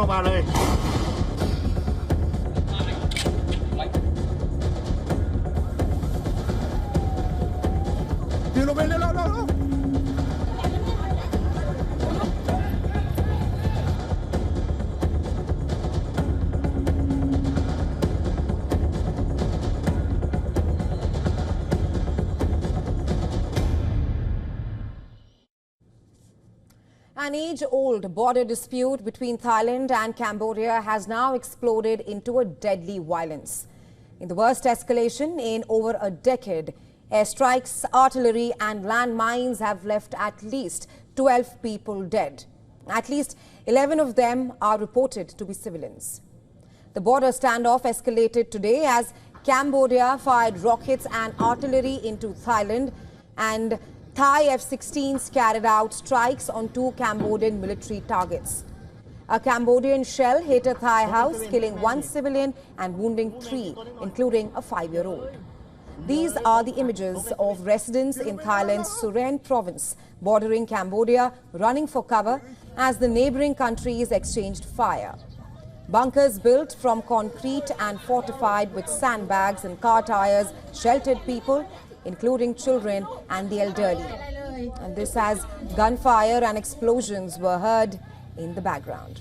มาเลยเดี๋ยวลงไปเร็ว An age-old border dispute between Thailand and Cambodia has now exploded into a deadly violence. In the worst escalation in over a decade, airstrikes, artillery and landmines have left at least 12 people dead. At least 11 of them are reported to be civilians. The border standoff escalated today as Cambodia fired rockets and artillery into Thailand, and Thai F-16s carried out strikes on 2 Cambodian military targets. A Cambodian shell hit a Thai house, killing 1 civilian and wounding 3, including a 5-year-old. These are the images of residents in Thailand's Suren province, bordering Cambodia, running for cover as the neighboring countries exchanged fire. Bunkers built from concrete and fortified with sandbags and car tires sheltered people, including children and the elderly. And this as gunfire and explosions were heard in the background.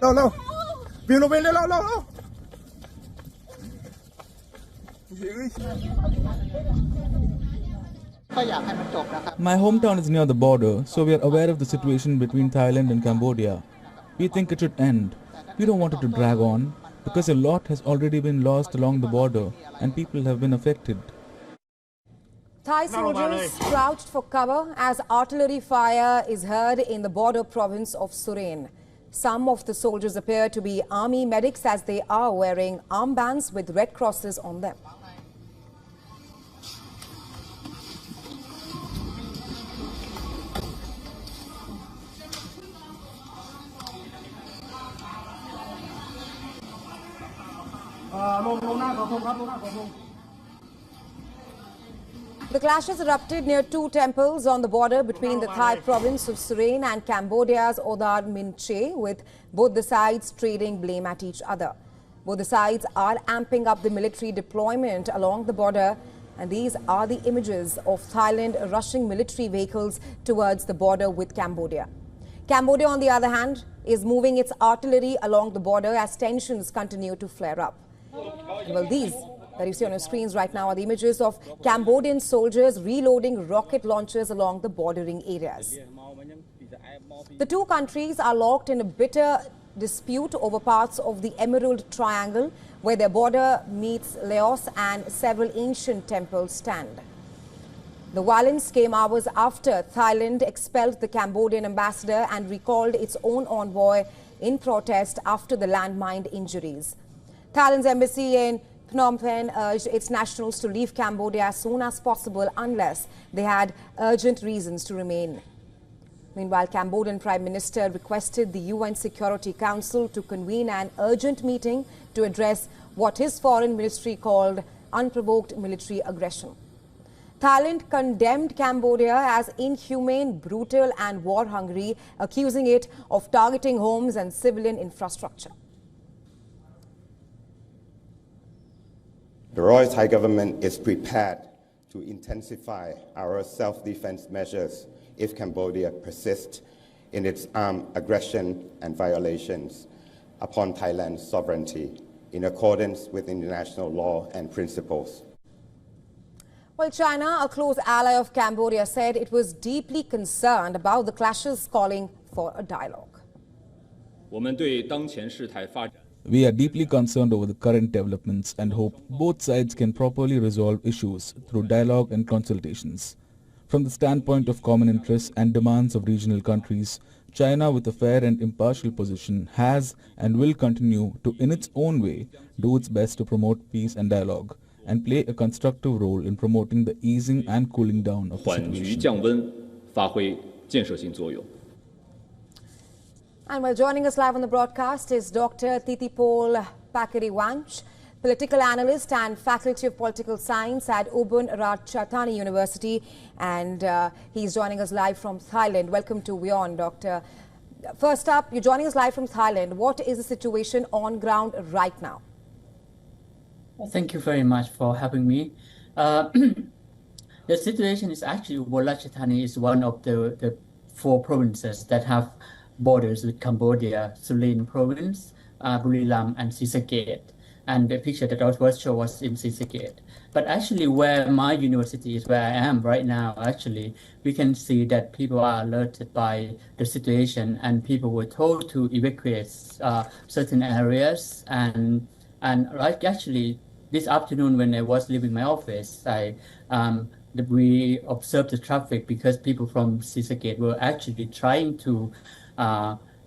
No. My hometown is near the border, so we are aware of the situation between Thailand and Cambodia. We think it should end. We don't want it to drag on, because a lot has already been lost along the border and people have been affected. Thai soldiers crouched for cover as artillery fire is heard in the border province of Suren. Some of the soldiers appear to be army medics as they are wearing armbands with red crosses on them. The clashes erupted near 2 temples on the border between the Thai province of Suren and Cambodia's Odar Minche, with both the sides trading blame at each other. Both the sides are amping up the military deployment along the border, and these are the images of Thailand rushing military vehicles towards the border with Cambodia. Cambodia, on the other hand, is moving its artillery along the border as tensions continue to flare up. Well, these that you see on your screens right now are the images of Cambodian soldiers reloading rocket launchers along the bordering areas. The two countries are locked in a bitter dispute over parts of the Emerald Triangle, where their border meets Laos and several ancient temples stand. The violence came hours after Thailand expelled the Cambodian ambassador and recalled its own envoy in protest after the landmine injuries. Thailand's embassy in Phnom Penh urged its nationals to leave Cambodia as soon as possible unless they had urgent reasons to remain. Meanwhile, Cambodian Prime Minister requested the UN Security Council to convene an urgent meeting to address what his foreign ministry called unprovoked military aggression. Thailand condemned Cambodia as inhumane, brutal and war-hungry, accusing it of targeting homes and civilian infrastructure. The Royal Thai government is prepared to intensify our self-defense measures if Cambodia persists in its armed aggression and violations upon Thailand's sovereignty in accordance with international law and principles. Well, China, a close ally of Cambodia, said it was deeply concerned about the clashes, calling for a dialogue. We are deeply concerned over the current developments and hope both sides can properly resolve issues through dialogue and consultations. From the standpoint of common interests and demands of regional countries, China, with a fair and impartial position, has and will continue to, in its own way, do its best to promote peace and dialogue and play a constructive role in promoting the easing and cooling down of the situation. And while joining us live on the broadcast is Dr. Titipol Pakiriwanch, political analyst and Faculty of Political Science at Ubon Ratchathani University, and he's joining us live from Thailand. Welcome to WION, Doctor. First up, you're joining us live from Thailand. What is the situation on ground right now? Thank you very much for having me. The situation is actually Ubon Ratchathani is one of the 4 provinces that have borders with Cambodia: Surin province, Buriram, and Sisaket. And the picture that I was shown was in Sisaket. But actually, where my university is, where I am right now, actually, we can see that people are alerted by the situation, and people were told to evacuate certain areas. And like actually, this afternoon when I was leaving my office, we observed the traffic because people from Sisaket were actually trying to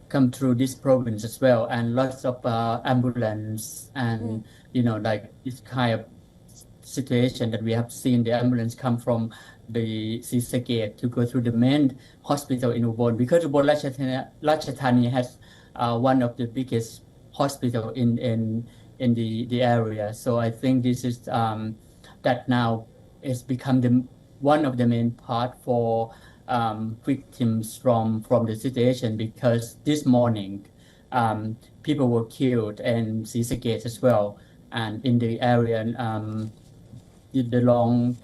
come through this province as well, and lots of ambulance and like this kind of situation that we have seen. The ambulance come from the Sisaket to go through the main hospital in Ubon, because Ubon Ratchathani has one of the biggest hospital in the area. So I think this is that now it's become one of the main part for victims from the situation, because this morning people were killed in Sisaket as well, and in the area the long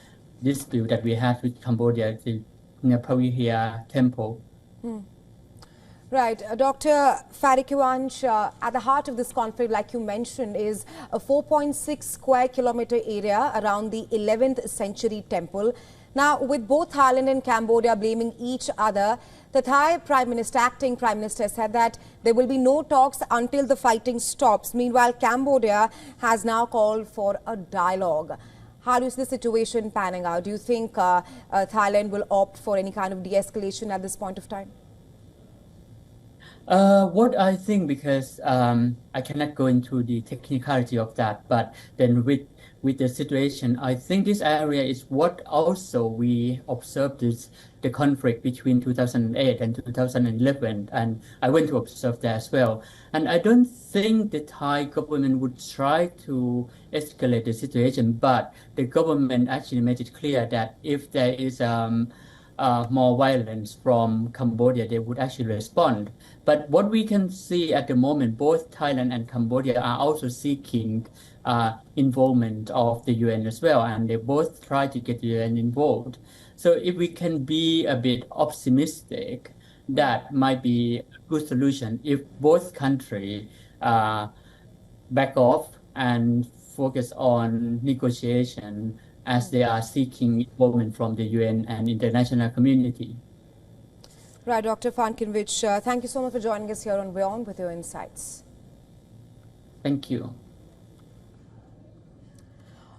dispute that we had with Cambodia, the Nepal temple. Right. Dr. Farikiwanch, at the heart of this conflict, like you mentioned, is a 4.6 square kilometer area around the 11th century temple. Now, with both Thailand and Cambodia blaming each other, the Thai acting Prime Minister said that there will be no talks until the fighting stops. Meanwhile, Cambodia has now called for a dialogue. How do you see the situation panning out? Do you think Thailand will opt for any kind of de-escalation at this point of time? What I think, because I cannot go into the technicality of that, but then with the situation, I think this area is what also we observed the conflict between 2008 and 2011, and I went to observe that as well. And I don't think the Thai government would try to escalate the situation, but the government actually made it clear that if there is more violence from Cambodia, they would actually respond. But what we can see at the moment, both Thailand and Cambodia are also seeking involvement of the UN as well, and they both try to get the UN involved. So if we can be a bit optimistic, that might be a good solution if both countries back off and focus on negotiation, as they are seeking involvement from the UN and international community. Right, Dr. Farikiwanch, thank you so much for joining us here on WION with your insights. Thank you.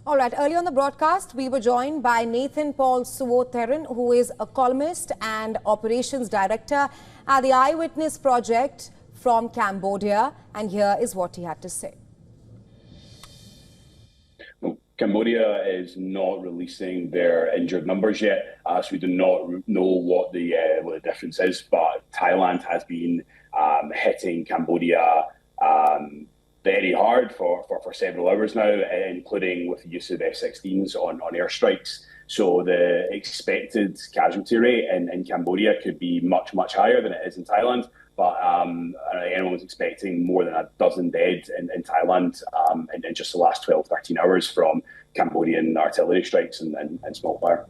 All right, earlier on the broadcast, we were joined by Nathan Paul Suwotheren, who is a columnist and operations director at the Eyewitness Project from Cambodia. And here is what he had to say. Cambodia is not releasing their injured numbers yet, so we do not know what the difference is. But Thailand has been hitting Cambodia very hard for several hours now, including with the use of F-16s on airstrikes. So the expected casualty rate in Cambodia could be much higher than it is in Thailand. But anyone was expecting more than a dozen dead in Thailand in just the last 12, 13 hours from Cambodian artillery strikes and small fire.